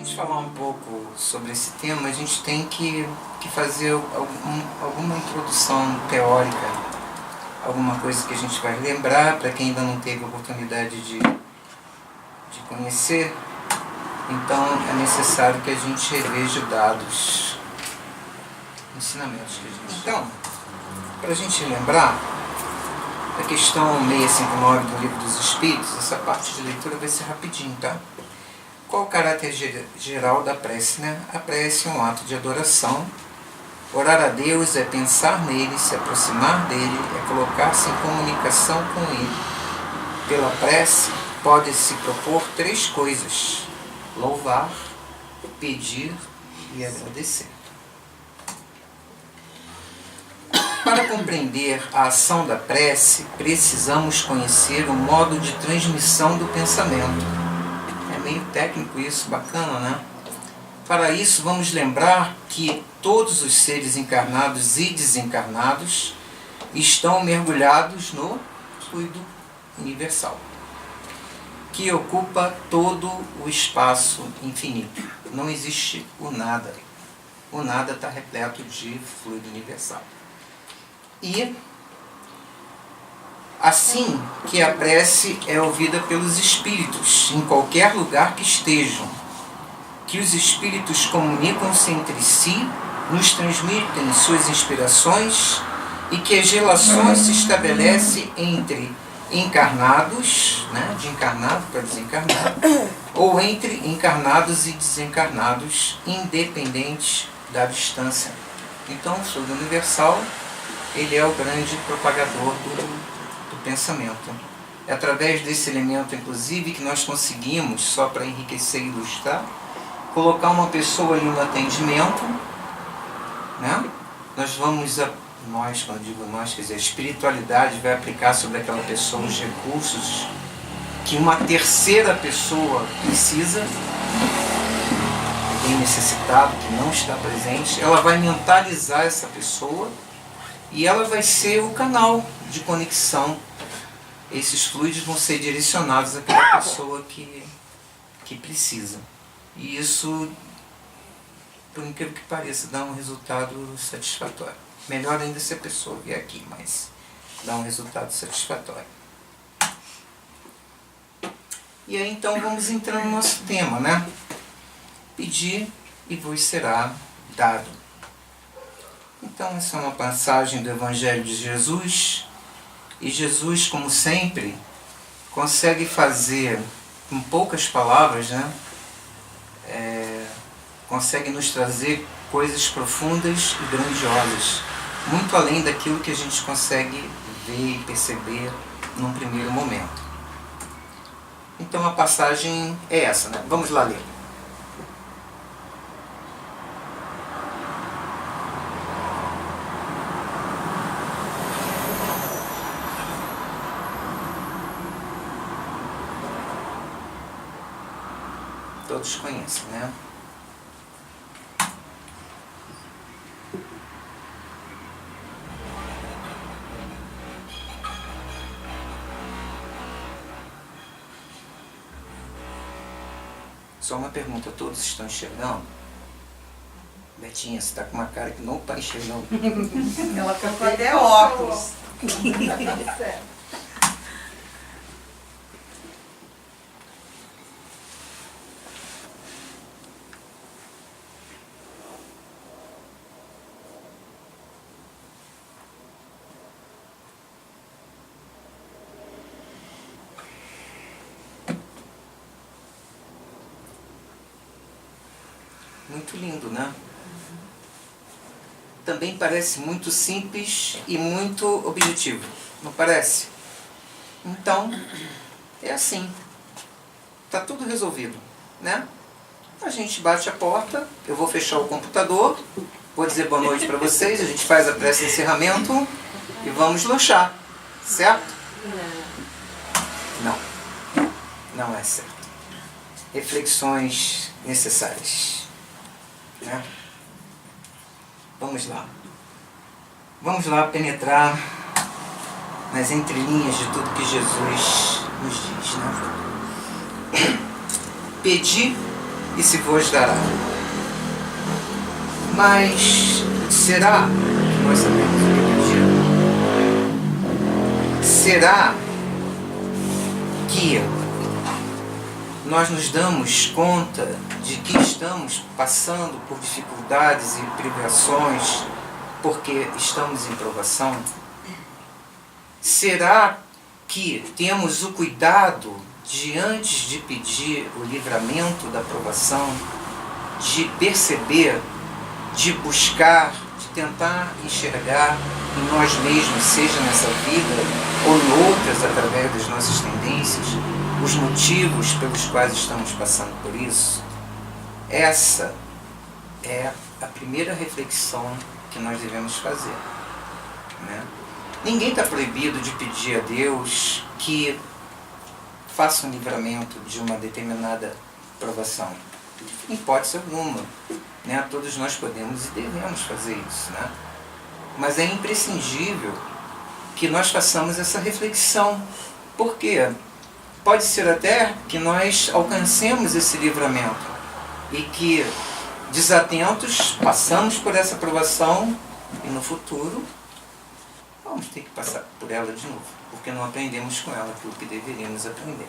gente falar um pouco sobre esse tema, a gente tem que fazer alguma introdução teórica, alguma coisa que a gente vai lembrar para quem ainda não teve a oportunidade de conhecer. Então é necessário que a gente reveja dados, ensinamentos que a gente... Então, para a gente lembrar, a questão 659 do Livro dos Espíritos, essa parte de leitura vai ser rapidinho, tá? Qual o caráter geral da prece, né? A prece é um ato de adoração. Orar a Deus é pensar nele, se aproximar dele, é colocar-se em comunicação com ele. Pela prece, pode-se propor três coisas: louvar, pedir e agradecer. Para compreender a ação da prece, precisamos conhecer o modo de transmissão do pensamento. É meio técnico isso, bacana, né? Para isso, vamos lembrar que todos os seres encarnados e desencarnados estão mergulhados no fluido universal, que ocupa todo o espaço infinito. Não existe o nada. O nada está repleto de fluido universal. E assim que a prece é ouvida pelos espíritos, em qualquer lugar que estejam, que os espíritos comunicam-se entre si, nos transmitem suas inspirações e que as relações se estabelecem entre encarnados, né, de encarnado para desencarnado, ou entre encarnados e desencarnados, independentes da distância. Então, o fluido universal, ele é o grande propagador do pensamento. É através desse elemento, inclusive, que nós conseguimos, só para enriquecer e ilustrar, colocar uma pessoa ali no atendimento, né? Nós, quando digo nós, quer dizer, a espiritualidade vai aplicar sobre aquela pessoa os recursos que uma terceira pessoa precisa, alguém necessitado, que não está presente. Ela vai mentalizar essa pessoa e ela vai ser o canal de conexão. Esses fluidos vão ser direcionados àquela pessoa que precisa. E isso, por incrível que pareça, dá um resultado satisfatório. Melhor ainda se a pessoa vier aqui, mas dá um resultado satisfatório. E aí então vamos entrar no nosso tema, né? Pedir e vos será dado. Então essa é uma passagem do Evangelho de Jesus. E Jesus, como sempre, consegue fazer, com poucas palavras, né? Consegue nos trazer coisas profundas e grandiosas, muito além daquilo que a gente consegue ver e perceber num primeiro momento. Então a passagem é essa, né? Vamos lá ler. Todos conhecem, né? Só uma pergunta, todos estão enxergando? Betinha, você está com uma cara que não está enxergando. Ela colocou até óculos. Muito lindo, né? Também parece muito simples e muito objetivo, não parece? Então, é assim. Está tudo resolvido, né? A gente bate a porta, eu vou fechar o computador, vou dizer boa noite para vocês, a gente faz a prece de encerramento e vamos lanchar, certo? Não. Não é certo. Reflexões necessárias. Né? Vamos lá. Vamos lá penetrar nas entrelinhas de tudo que Jesus nos diz. Né? Pedi e se vos dará. Mas será que nós sabemos o que pedir? Será que nós nos damos conta de que estamos passando por dificuldades e privações porque estamos em provação? Será que temos o cuidado de, antes de pedir o livramento da provação, de perceber, de buscar, de tentar enxergar em nós mesmos, seja nessa vida ou em outras, através das nossas tendências, os motivos pelos quais estamos passando por isso? Essa é a primeira reflexão que nós devemos fazer, né? Ninguém está proibido de pedir a Deus que faça um livramento de uma determinada provação. Em hipótese alguma, né? Todos nós podemos e devemos fazer isso, né? Mas é imprescindível que nós façamos essa reflexão. Por quê? Pode ser até que nós alcancemos esse livramento e que, desatentos, passamos por essa provação e no futuro vamos ter que passar por ela de novo, porque não aprendemos com ela aquilo que deveríamos aprender.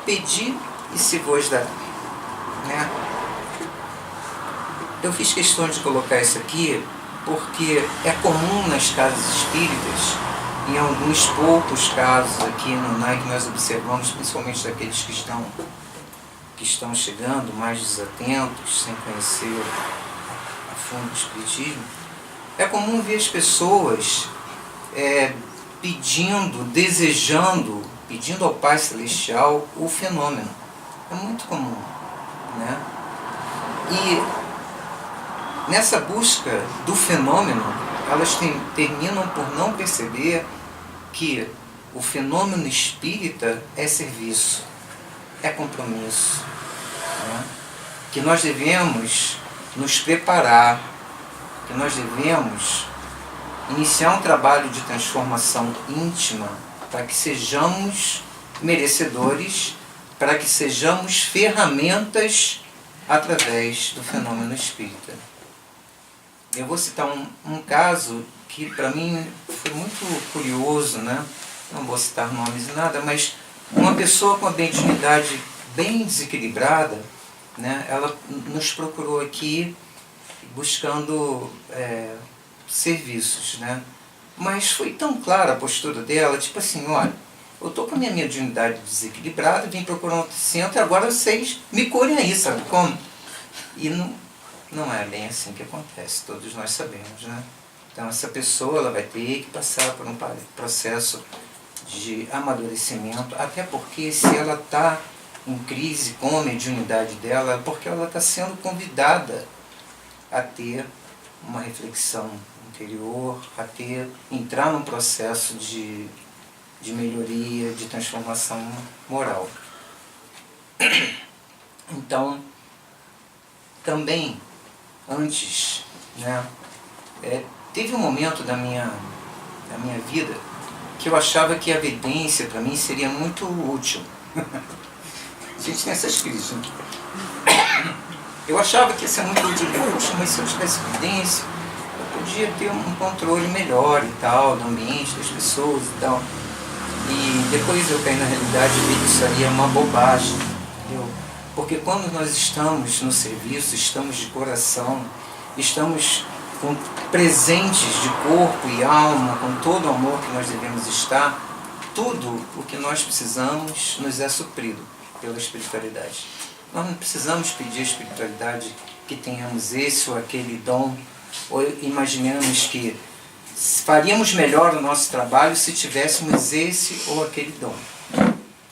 Pedi e se vos dará, né? Eu fiz questão de colocar isso aqui porque é comum nas casas espíritas, em alguns poucos casos aqui no NAI que nós observamos, principalmente daqueles que estão chegando mais desatentos, sem conhecer a fundo o Espiritismo, é comum ver as pessoas pedindo ao Pai Celestial o fenômeno. É muito comum, né? E nessa busca do fenômeno, elas terminam por não perceber que o fenômeno espírita é serviço, é compromisso, né? Que nós devemos nos preparar, que nós devemos iniciar um trabalho de transformação íntima para que sejamos merecedores, para que sejamos ferramentas através do fenômeno espírita. Eu vou citar um caso que para mim foi muito curioso, né? Não vou citar nomes e nada, mas uma pessoa com a mediunidade bem desequilibrada, né? Ela nos procurou aqui buscando serviços, né? Mas foi tão clara a postura dela, tipo assim, olha, eu estou com a minha mediunidade desequilibrada, vim procurar um centro e agora vocês me curem aí, sabe como? E não é bem assim que acontece, todos nós sabemos, né? Então essa pessoa ela vai ter que passar por um processo de amadurecimento, até porque se ela está em crise com a mediunidade dela, é porque ela está sendo convidada a ter uma reflexão interior, entrar num processo de melhoria, de transformação moral. Então, também, antes, né, teve um momento da minha vida que eu achava que a evidência para mim seria muito útil. A gente tem essas crises, né? Eu achava que ia ser muito útil. Poxa, mas se eu tivesse evidência, eu podia ter um controle melhor e tal, do ambiente, das pessoas e tal. E depois eu caí na realidade e vi que isso aí é uma bobagem, entendeu? Porque quando nós estamos no serviço, estamos de coração, estamos com presentes de corpo e alma, com todo o amor que nós devemos estar, tudo o que nós precisamos nos é suprido pela espiritualidade. Nós não precisamos pedir à espiritualidade que tenhamos esse ou aquele dom, ou imaginamos que faríamos melhor o nosso trabalho se tivéssemos esse ou aquele dom.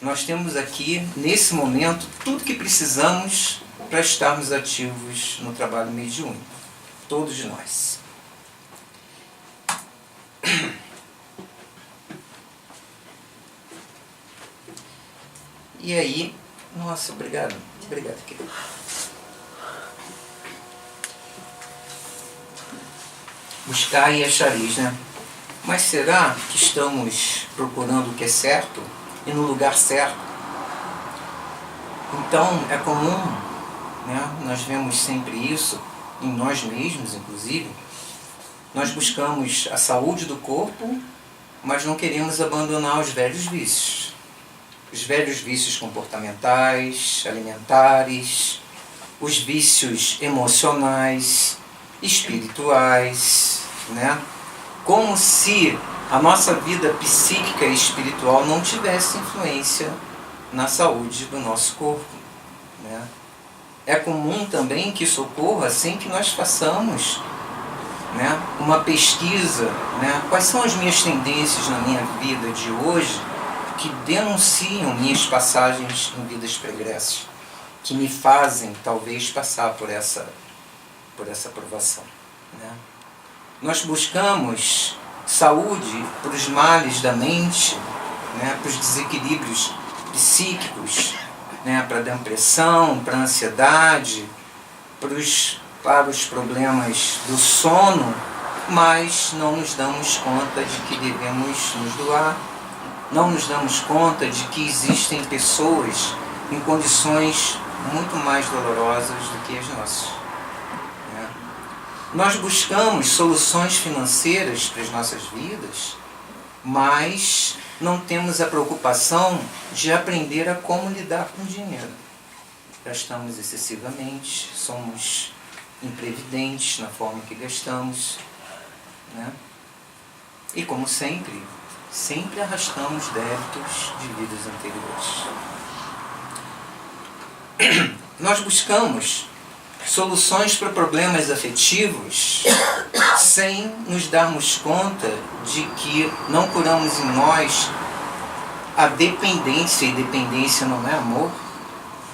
Nós temos aqui, nesse momento, tudo que precisamos para estarmos ativos no trabalho mediúnico. Todos nós. E aí, nossa, obrigado, querido. Buscar e achareis, né? Mas será que estamos procurando o que é certo e no lugar certo? Então é comum, né? Nós vemos sempre isso em nós mesmos, inclusive. Nós buscamos a saúde do corpo, mas não queremos abandonar os velhos vícios. Os velhos vícios comportamentais, alimentares, os vícios emocionais, espirituais, né? Como se a nossa vida psíquica e espiritual não tivesse influência na saúde do nosso corpo, né? É comum também que isso ocorra sem que nós façamos, né, uma pesquisa, né, quais são as minhas tendências na minha vida de hoje que denunciam minhas passagens em vidas pregressas, que me fazem talvez passar por essa provação, né? Nós buscamos saúde para os males da mente, né, para os desequilíbrios psíquicos, né, para a depressão, para a ansiedade, para os problemas do sono, mas não nos damos conta de que devemos nos doar, não nos damos conta de que existem pessoas em condições muito mais dolorosas do que as nossas, né? Nós buscamos soluções financeiras para as nossas vidas, mas não temos a preocupação de aprender a como lidar com o dinheiro. Gastamos excessivamente, somos imprevidentes na forma que gastamos, né? E como sempre arrastamos débitos de vidas anteriores. Nós buscamos soluções para problemas afetivos sem nos darmos conta de que não curamos em nós a dependência, e dependência não é amor,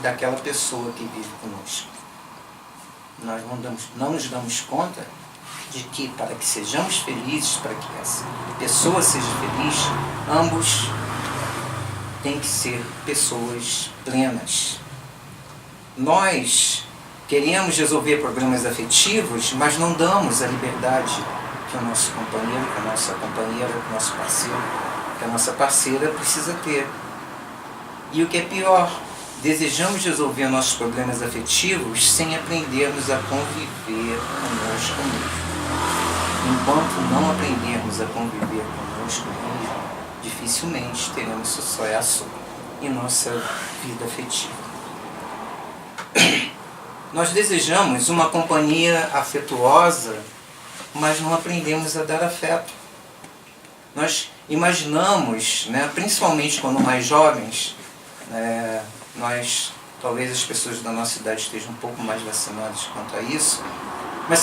daquela pessoa que vive conosco. Nós não nos damos conta de que para que sejamos felizes, para que essa pessoa seja feliz, ambos têm que ser pessoas plenas. Nós queremos resolver problemas afetivos, mas não damos a liberdade que o nosso companheiro, que a nossa companheira, que o nosso parceiro, que a nossa parceira precisa ter. E o que é pior, desejamos resolver nossos problemas afetivos sem aprendermos a conviver conosco mesmo. Enquanto não aprendermos a conviver conosco mesmo, dificilmente teremos sucesso em nossa vida afetiva. Nós desejamos uma companhia afetuosa, mas não aprendemos a dar afeto. Nós imaginamos, né, principalmente quando mais jovens, talvez as pessoas da nossa idade estejam um pouco mais vacinadas quanto a isso, mas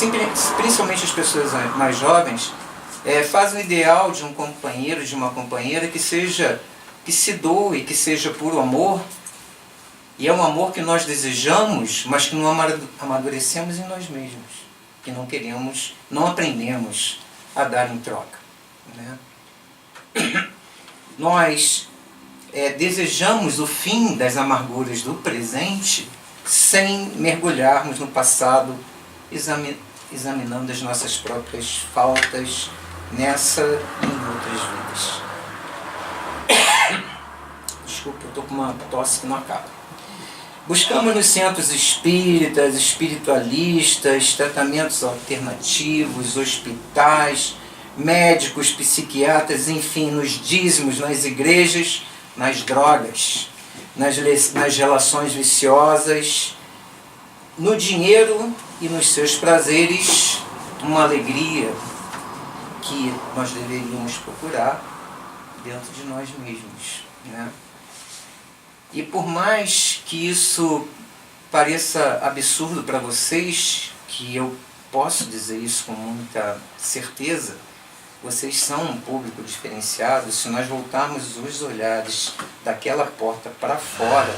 principalmente as pessoas mais jovens fazem o ideal de um companheiro, de uma companheira que se doe, que seja puro amor, e é um amor que nós desejamos, mas que não amadurecemos em nós mesmos, que não aprendemos a dar em troca, né? Nós desejamos o fim das amarguras do presente sem mergulharmos no passado, examinando as nossas próprias faltas nessa e em outras vidas. Desculpa, eu estou com uma tosse que não acaba. Buscamos nos centros espíritas, espiritualistas, tratamentos alternativos, hospitais, médicos, psiquiatras, enfim, nos dízimos, nas igrejas, nas drogas, nas relações viciosas, no dinheiro e nos seus prazeres, uma alegria que nós deveríamos procurar dentro de nós mesmos, né? E por mais que isso pareça absurdo para vocês, que eu posso dizer isso com muita certeza, vocês são um público diferenciado. Se nós voltarmos os olhares daquela porta para fora,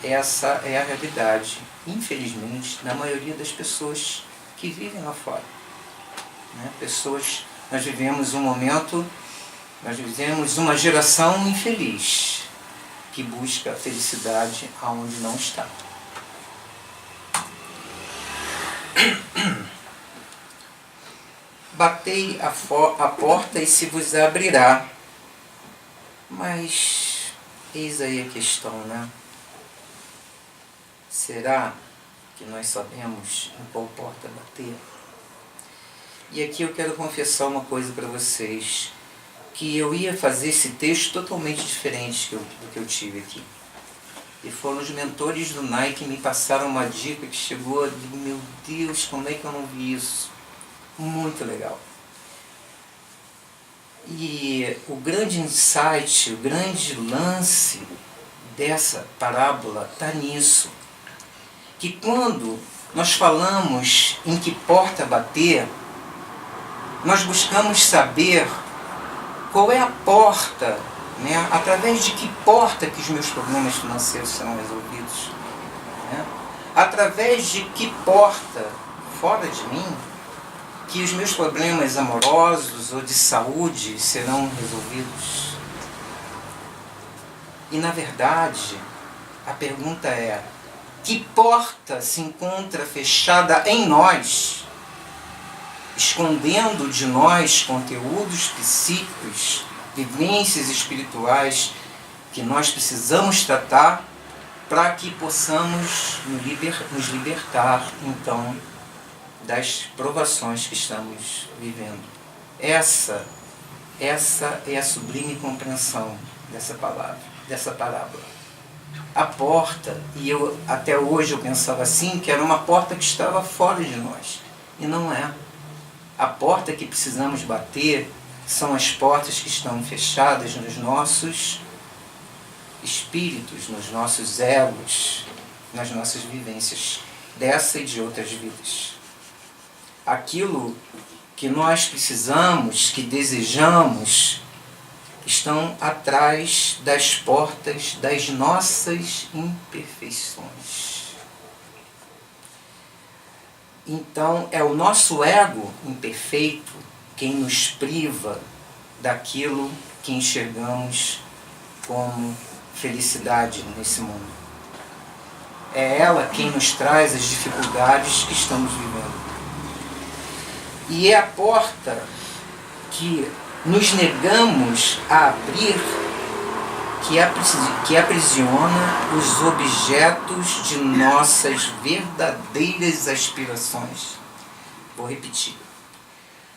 essa é a realidade, infelizmente, da maioria das pessoas que vivem lá fora, né? Nós vivemos uma geração infeliz, que busca a felicidade aonde não está. batei a porta e se vos abrirá. Mas eis aí a questão, né? Será que nós sabemos em qual porta bater? E aqui eu quero confessar uma coisa para vocês, que eu ia fazer esse texto totalmente diferente do que eu tive aqui. E foram os mentores do NAI que me passaram uma dica que chegou, eu digo, meu Deus, como é que eu não vi isso? Muito legal. E o grande insight, o grande lance dessa parábola está nisso. Que quando nós falamos em que porta bater, nós buscamos saber qual é a porta, né? Através de que porta que os meus problemas financeiros serão resolvidos. Né? Através de que porta, fora de mim, que os meus problemas amorosos ou de saúde serão resolvidos. E na verdade, a pergunta é, que porta se encontra fechada em nós, escondendo de nós conteúdos psíquicos, vivências espirituais que nós precisamos tratar para que possamos nos libertar, então, das provações que estamos vivendo. Essa é a sublime compreensão dessa palavra, dessa parábola. A porta, e até hoje eu pensava assim, que era uma porta que estava fora de nós, e não é. A porta que precisamos bater são as portas que estão fechadas nos nossos espíritos, nos nossos egos, nas nossas vivências dessa e de outras vidas. Aquilo que nós precisamos, que desejamos, estão atrás das portas das nossas imperfeições. Então, é o nosso ego imperfeito quem nos priva daquilo que enxergamos como felicidade nesse mundo. É ela quem nos traz as dificuldades que estamos vivendo. E é a porta que nos negamos a abrir que aprisiona os objetos de nossas verdadeiras aspirações. Vou repetir.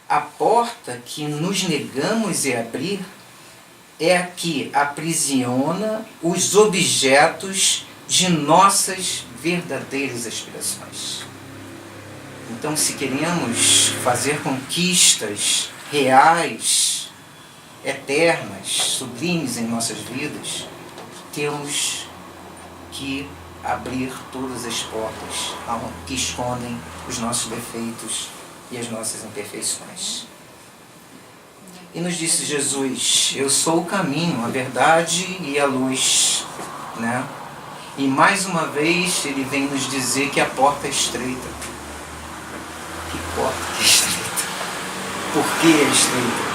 A porta que nos negamos a abrir é a que aprisiona os objetos de nossas verdadeiras aspirações. Então, se queremos fazer conquistas reais, eternas, sublimes em nossas vidas, temos que abrir todas as portas que escondem os nossos defeitos e as nossas imperfeições. E nos disse Jesus, eu sou o caminho, a verdade e a luz, né? E mais uma vez ele vem nos dizer que a porta é estreita. Que porta que é estreita? Por que é estreita?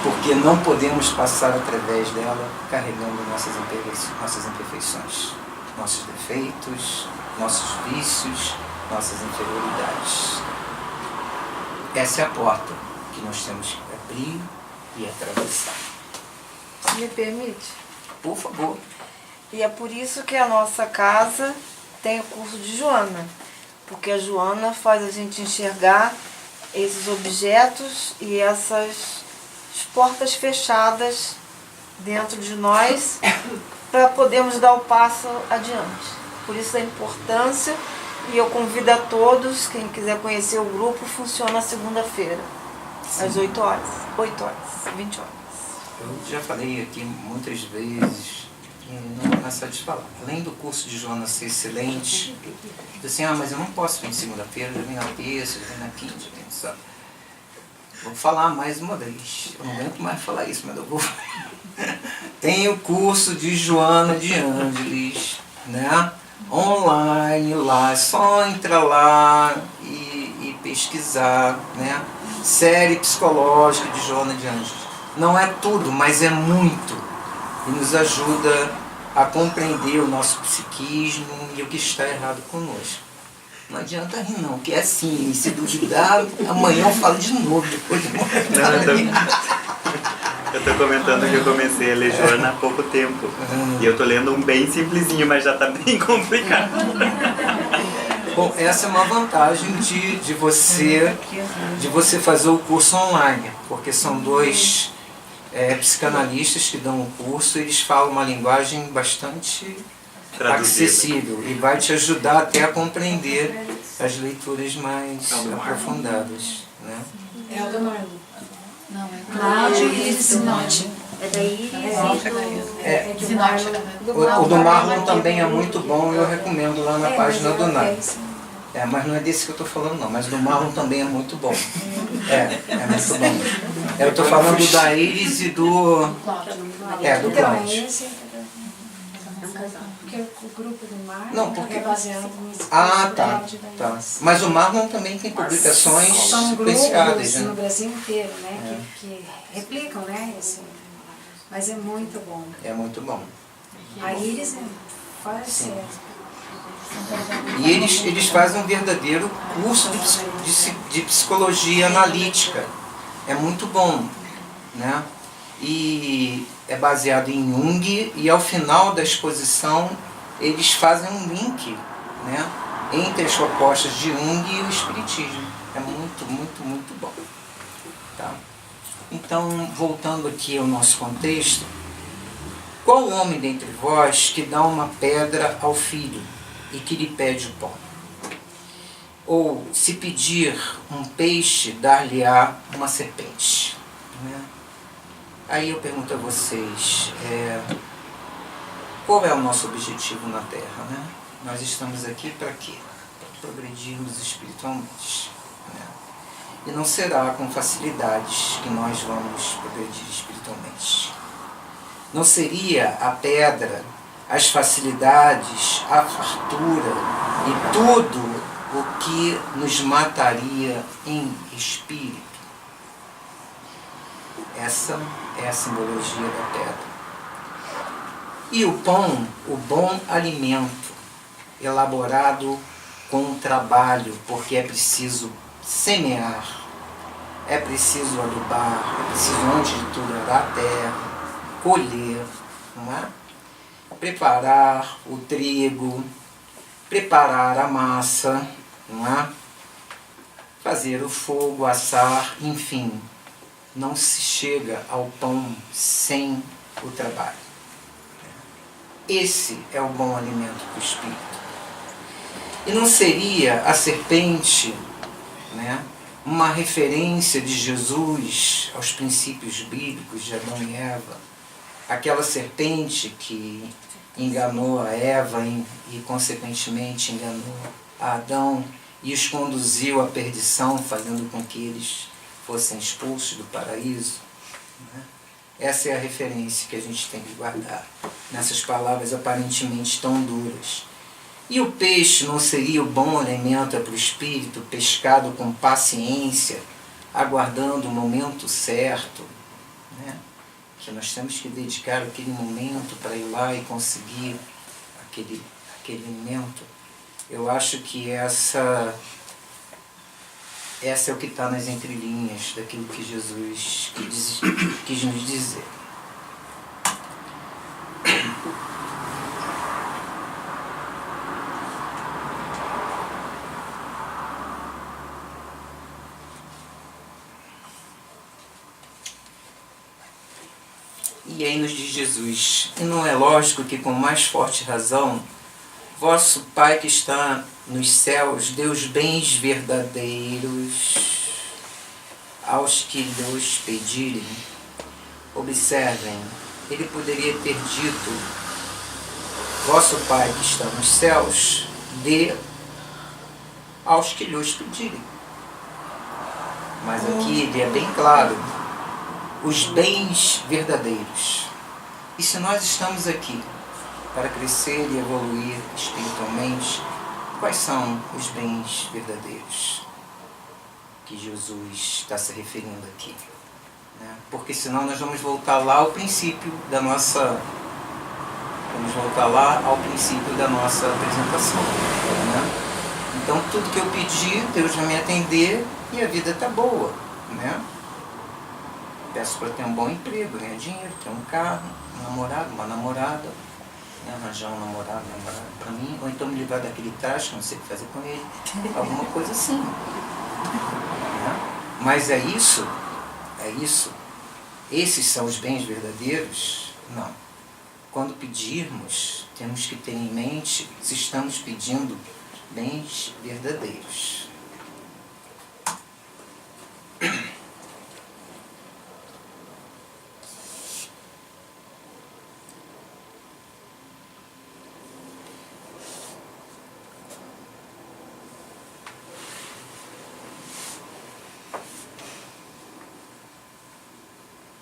Porque não podemos passar através dela carregando nossas imperfeições, nossos defeitos, nossos vícios, nossas inferioridades. Essa é a porta que nós temos que abrir e atravessar. Me permite? Por favor. E é por isso que a nossa casa tem o curso de Joana, porque a Joana faz a gente enxergar esses objetos e essas portas fechadas dentro de nós para podermos dar o passo adiante. Por isso a importância, e eu convido a todos, quem quiser conhecer o grupo, funciona segunda-feira, às 8 horas, 20 horas. Eu já falei aqui muitas vezes, e não vou cansar de falar. Além do curso de Joana ser excelente, eu assim, mas eu não posso vir segunda-feira, eu vim na terça, eu vim na quinta, eu vim no sábado. Vou falar mais uma vez. Eu não aguento mais falar isso, mas eu vou. Tem o curso de Joana de Ângeles, né? Online lá, é só entrar lá e pesquisar, né? Série psicológica de Joana de Ângeles. Não é tudo, mas é muito. E nos ajuda a compreender o nosso psiquismo e o que está errado conosco. Não adianta rir não, que é assim, se duvidar, amanhã eu falo de novo, depois de Eu tô comentando que eu comecei a ler Joana há pouco tempo. E eu tô lendo um bem simplesinho, mas já tá bem complicado. Bom, essa é uma vantagem de você fazer o curso online, porque são dois psicanalistas que dão o curso, eles falam uma linguagem bastante acessível e vai te ajudar até a compreender as leituras mais aprofundadas, né? É o do Marlon. Não, é Cláudio e Sinote. É da Iris e do O do Marlon também é muito bom, eu recomendo lá na página do Nai. Mas não é desse que eu estou falando não, mas do Marlon também é muito bom. É muito bom. Eu estou falando da Iris e do Cláudio. Porque o grupo do Marlon Não, porque... é baseado no tá. Mas o Marlon também tem publicações são sequenciadas, grupos né? no Brasil inteiro, né? Que replicam, né? Mas é muito bom. É muito bom. A Iris faz certo. E eles fazem um verdadeiro curso de psicologia analítica. É muito bom, né? E é baseado em Jung, e ao final da exposição eles fazem um link, né, entre as propostas de Jung e o Espiritismo. É muito, muito, muito bom. Tá? Então, voltando aqui ao nosso contexto, qual homem dentre vós que dá uma pedra ao filho e que lhe pede o pão? Ou, se pedir um peixe, dar-lhe-á uma serpente? Né? Aí eu pergunto a vocês, qual é o nosso objetivo na Terra? Né? Nós estamos aqui para quê? Para progredirmos espiritualmente. Né? E não será com facilidades que nós vamos progredir espiritualmente. Não seria a pedra, as facilidades, a fartura e tudo o que nos mataria em espírito. Essa é a simbologia da pedra. E o pão, o bom alimento, elaborado com trabalho, porque é preciso semear, é preciso adubar, é preciso, antes de tudo, arar a terra, colher, não é? Preparar o trigo, preparar a massa, não é? Fazer o fogo, assar, enfim. Não se chega ao pão sem o trabalho. Esse é o bom alimento do espírito. E não seria a serpente, né, uma referência de Jesus aos princípios bíblicos de Adão e Eva? Aquela serpente que enganou a Eva e consequentemente enganou a Adão e os conduziu à perdição, fazendo com que eles fossem expulsos do paraíso. Né? Essa é a referência que a gente tem que guardar nessas palavras aparentemente tão duras. E o peixe não seria o bom alimento para o espírito, pescado com paciência, aguardando o momento certo, né? Que nós temos que dedicar aquele momento para ir lá e conseguir aquele alimento. Eu acho que essa é o que está nas entrelinhas daquilo que Jesus quis nos dizer. E aí nos diz Jesus: e não é lógico que com mais forte razão vosso Pai que está nos céus dê os bens verdadeiros aos que lhos pedirem? Observem, ele poderia ter dito: vosso Pai que está nos céus dê aos que lhos pedirem. Mas aqui ele é bem claro: os bens verdadeiros. E se nós estamos aqui para crescer e evoluir espiritualmente, quais são os bens verdadeiros que Jesus está se referindo aqui? Né? Porque senão nós vamos voltar lá ao princípio da nossa apresentação. Né? Então tudo que eu pedir, Deus vai me atender e a vida está boa, né? Peço para ter um bom emprego, ganhar dinheiro, ter um carro, um namorado, uma namorada, né? Arranjar um namorado, namorada para mim, ou então me livrar daquele traste, não sei o que fazer com ele, alguma coisa assim. Né? Mas é isso, esses são os bens verdadeiros? Não. Quando pedirmos, temos que ter em mente se estamos pedindo bens verdadeiros.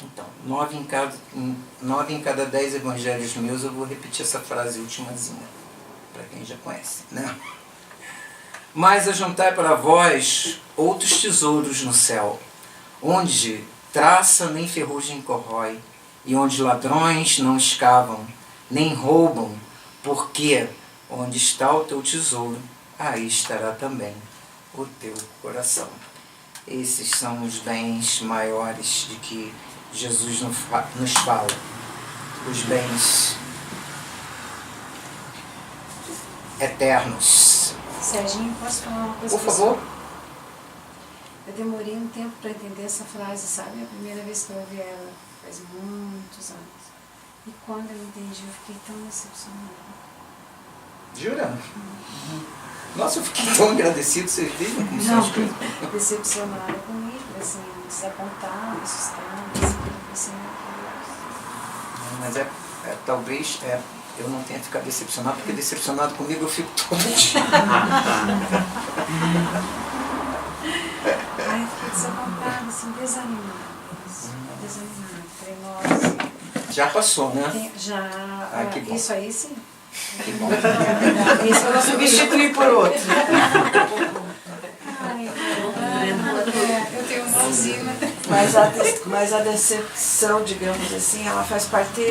Então, 9 em cada 10 evangelhos meus eu vou repetir essa frase ultimazinha, para quem já conhece, né? Mas ajuntai para vós outros tesouros no céu, onde traça nem ferrugem corrói, e onde ladrões não escavam, nem roubam, porque onde está o teu tesouro, aí estará também o teu coração. Esses são os bens maiores de que Jesus nos fala, os bens eternos. Serginho, posso falar uma coisa? Por favor. Eu demorei um tempo para entender essa frase, sabe? A primeira vez que eu ouvi ela faz muitos anos. E quando eu entendi, eu fiquei tão decepcionada. Jura? Nossa, eu fiquei tão agradecido, vocês viram como são as coisas. Decepcionada comigo, assim, desapontada, assustada, assim, Mas talvez eu não tenha ficado decepcionado, porque decepcionado comigo eu fico todo dia. Ai, eu fiquei desapontada, assim, desanimada. Falei, nossa. Já passou, né? Já. Que bom. Isso aí sim. Que bom. Isso eu vou substituir por outro. Ai, eu tenho uma usina. Mas a decepção, digamos assim, ela faz parte.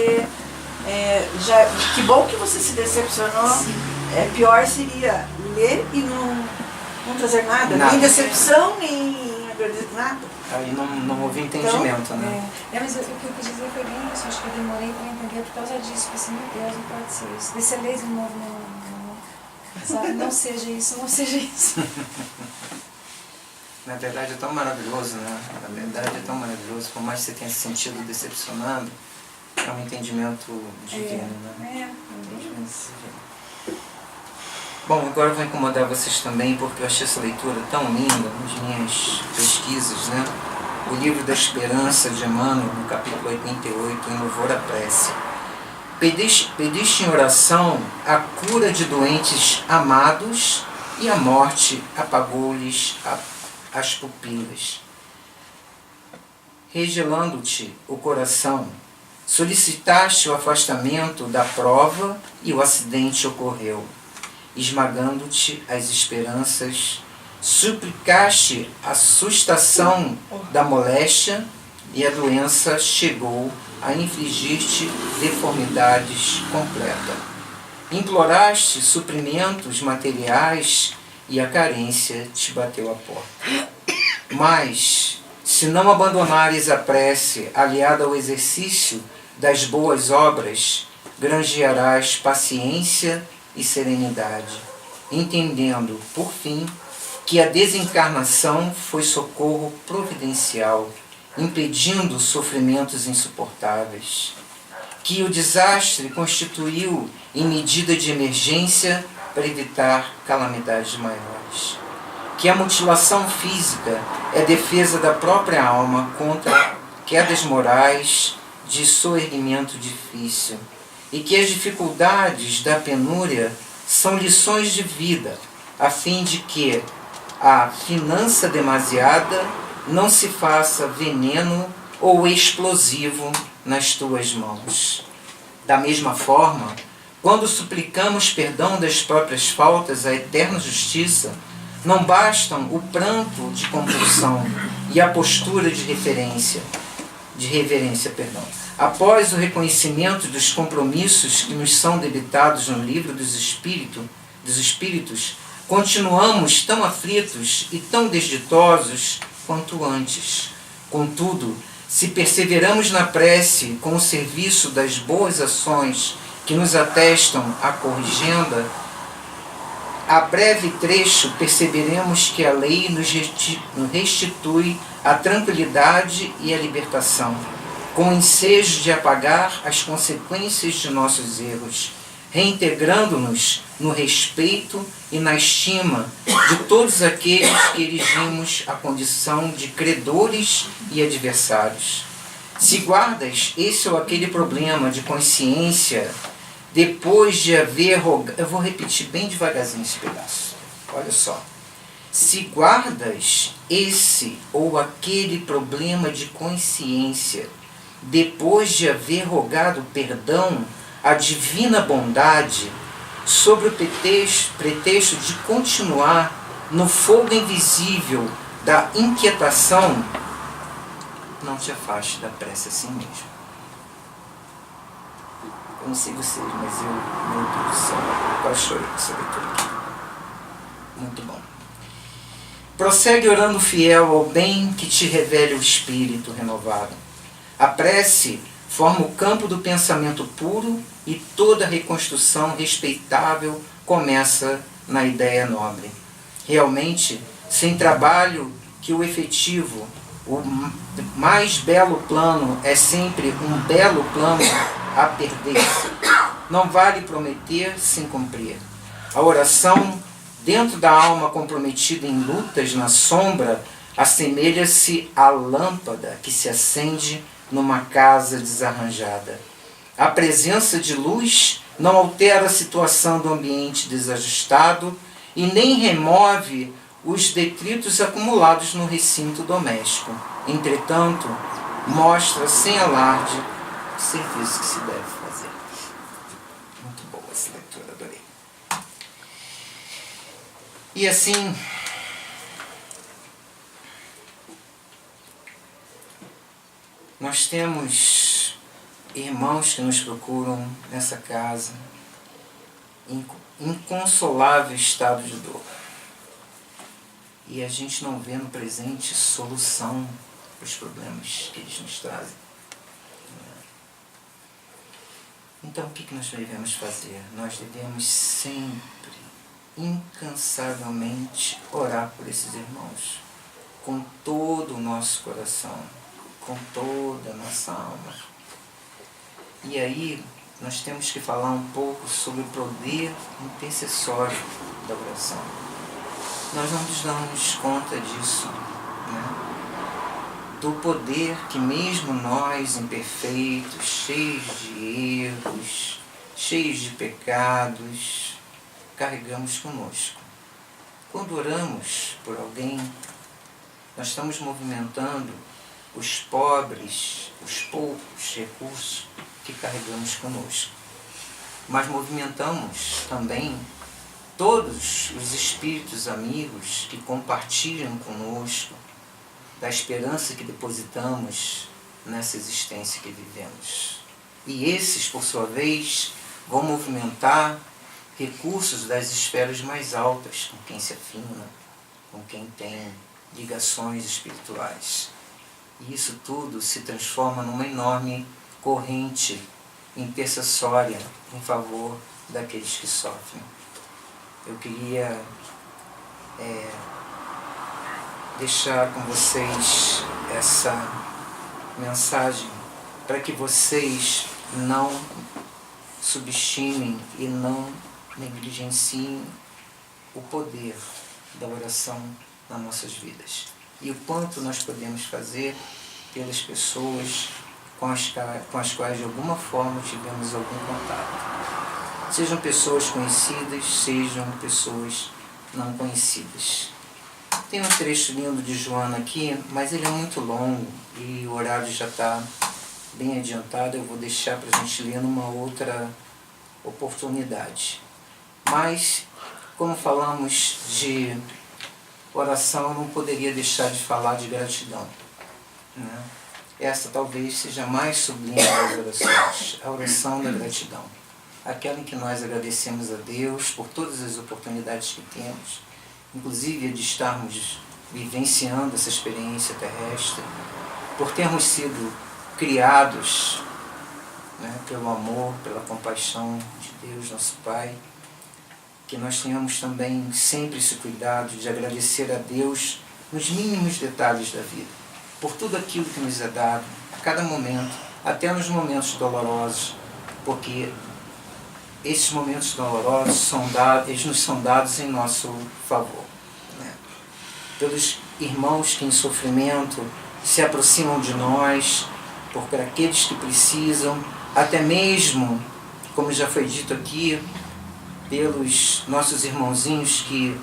Que bom que você se decepcionou. Pior seria ler e não trazer nada. Nem decepção, nem nada. Aí não houve entendimento, né? Mas o que eu quis dizer foi bem isso. Acho que eu demorei para entender por causa disso. Falei assim, meu Deus, não pode ser isso. Desse ler de novo, sabe? Não seja isso, não seja isso. Na verdade é tão maravilhoso, né? Na verdade é tão maravilhoso. Por mais que você tenha se sentido decepcionado, é um entendimento divino, né? Bom, agora eu vou incomodar vocês também, porque eu achei essa leitura tão linda nas minhas pesquisas, né? O Livro da Esperança de Emmanuel, no capítulo 88, em Louvor à Prece. Pediste em oração a cura de doentes amados e a morte apagou-lhes as pupilas. Regelando-te o coração, solicitaste o afastamento da prova e o acidente ocorreu. Esmagando-te as esperanças, suplicaste a sustação da moléstia e a doença chegou a infligir-te deformidades completas. Imploraste suprimentos materiais e a carência te bateu à porta. Mas, se não abandonares a prece aliada ao exercício das boas obras, granjearás paciência e serenidade, entendendo, por fim, que a desencarnação foi socorro providencial, impedindo sofrimentos insuportáveis, que o desastre constituiu em medida de emergência para evitar calamidades maiores, que a mutilação física é defesa da própria alma contra quedas morais de soerguimento difícil, e que as dificuldades da penúria são lições de vida, a fim de que a finança demasiada não se faça veneno ou explosivo nas tuas mãos. Da mesma forma, quando suplicamos perdão das próprias faltas à eterna justiça, não bastam o pranto de compulsão e a postura de reverência. Após o reconhecimento dos compromissos que nos são debitados no livro dos Espíritos, continuamos tão aflitos e tão desditosos quanto antes. Contudo, se perseveramos na prece com o serviço das boas ações que nos atestam a corrigenda, a breve trecho perceberemos que a lei nos restitui a tranquilidade e a libertação, com o ensejo de apagar as consequências de nossos erros, reintegrando-nos no respeito e na estima de todos aqueles que erigimos a condição de credores e adversários. Se guardas esse ou aquele problema de consciência, depois de haver rogado... Eu vou repetir bem devagarzinho esse pedaço. Olha só. Se guardas esse ou aquele problema de consciência, depois de haver rogado perdão à divina bondade, sobre o pretexto de continuar no fogo invisível da inquietação, não te afaste da prece assim mesmo. Eu não sei vocês, mas eu, meu Deus do céu, eu quase chorei com essa leitura aqui. Muito bom. Prossegue orando fiel ao bem que te revele o Espírito renovado. A prece forma o campo do pensamento puro e toda reconstrução respeitável começa na ideia nobre. Realmente, sem trabalho que o efetivo, o mais belo plano é sempre um belo plano a perder-se. Não vale prometer sem cumprir. A oração, dentro da alma comprometida em lutas na sombra, assemelha-se à lâmpada que se acende numa casa desarranjada. A presença de luz não altera a situação do ambiente desajustado e nem remove os detritos acumulados no recinto doméstico. Entretanto, mostra sem alarde o serviço que se deve fazer. Muito boa essa leitura, adorei. E assim, nós temos irmãos que nos procuram nessa casa em inconsolável estado de dor. E a gente não vê no presente solução para os problemas que eles nos trazem. Então, o que nós devemos fazer? Nós devemos sempre, incansavelmente, orar por esses irmãos, com todo o nosso coração, com toda a nossa alma. E aí, nós temos que falar um pouco sobre o poder intercessório da oração. Nós não nos damos conta disso, né? Do poder que mesmo nós, imperfeitos, cheios de erros, cheios de pecados, carregamos conosco. Quando oramos por alguém, nós estamos movimentando os pobres, os poucos recursos que carregamos conosco. Mas movimentamos também todos os espíritos amigos que compartilham conosco da esperança que depositamos nessa existência que vivemos. E esses, por sua vez, vão movimentar recursos das esferas mais altas, com quem se afina, com quem tem ligações espirituais. E isso tudo se transforma numa enorme corrente intercessória em favor daqueles que sofrem. Eu queria deixar com vocês essa mensagem para que vocês não subestimem e não negligenciem o poder da oração nas nossas vidas. E o quanto nós podemos fazer pelas pessoas com as quais de alguma forma tivemos algum contato. Sejam pessoas conhecidas, sejam pessoas não conhecidas. Tem um trecho lindo de Joana aqui, mas ele é muito longo e o horário já está bem adiantado. Eu vou deixar para a gente ler numa outra oportunidade. Mas, como falamos de oração, eu não poderia deixar de falar de gratidão, né? Essa talvez seja a mais sublime das orações, a oração da gratidão. aquela em que nós agradecemos a Deus por todas as oportunidades que temos, inclusive a de estarmos vivenciando essa experiência terrestre, por termos sido criados, né, pelo amor, pela compaixão de Deus, nosso Pai, que nós tenhamos também sempre esse cuidado de agradecer a Deus nos mínimos detalhes da vida, por tudo aquilo que nos é dado, a cada momento, até nos momentos dolorosos, porque esses momentos dolorosos eles nos são dados em nosso favor, né? Pelos irmãos que em sofrimento se aproximam de nós, por aqueles que precisam, até mesmo, como já foi dito aqui, pelos nossos irmãozinhos que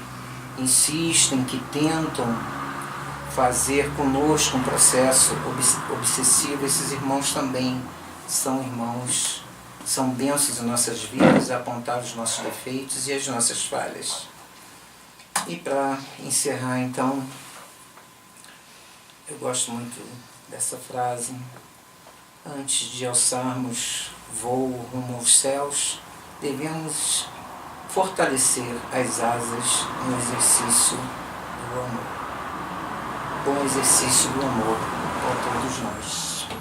insistem, que tentam fazer conosco um processo obsessivo. Esses irmãos também são irmãos, são bênçãos em nossas vidas, a apontar os nossos defeitos e as nossas falhas. E para encerrar, então, eu gosto muito dessa frase: antes de alçarmos voo rumo aos céus, devemos fortalecer as asas no exercício do amor. Bom exercício do amor a todos nós.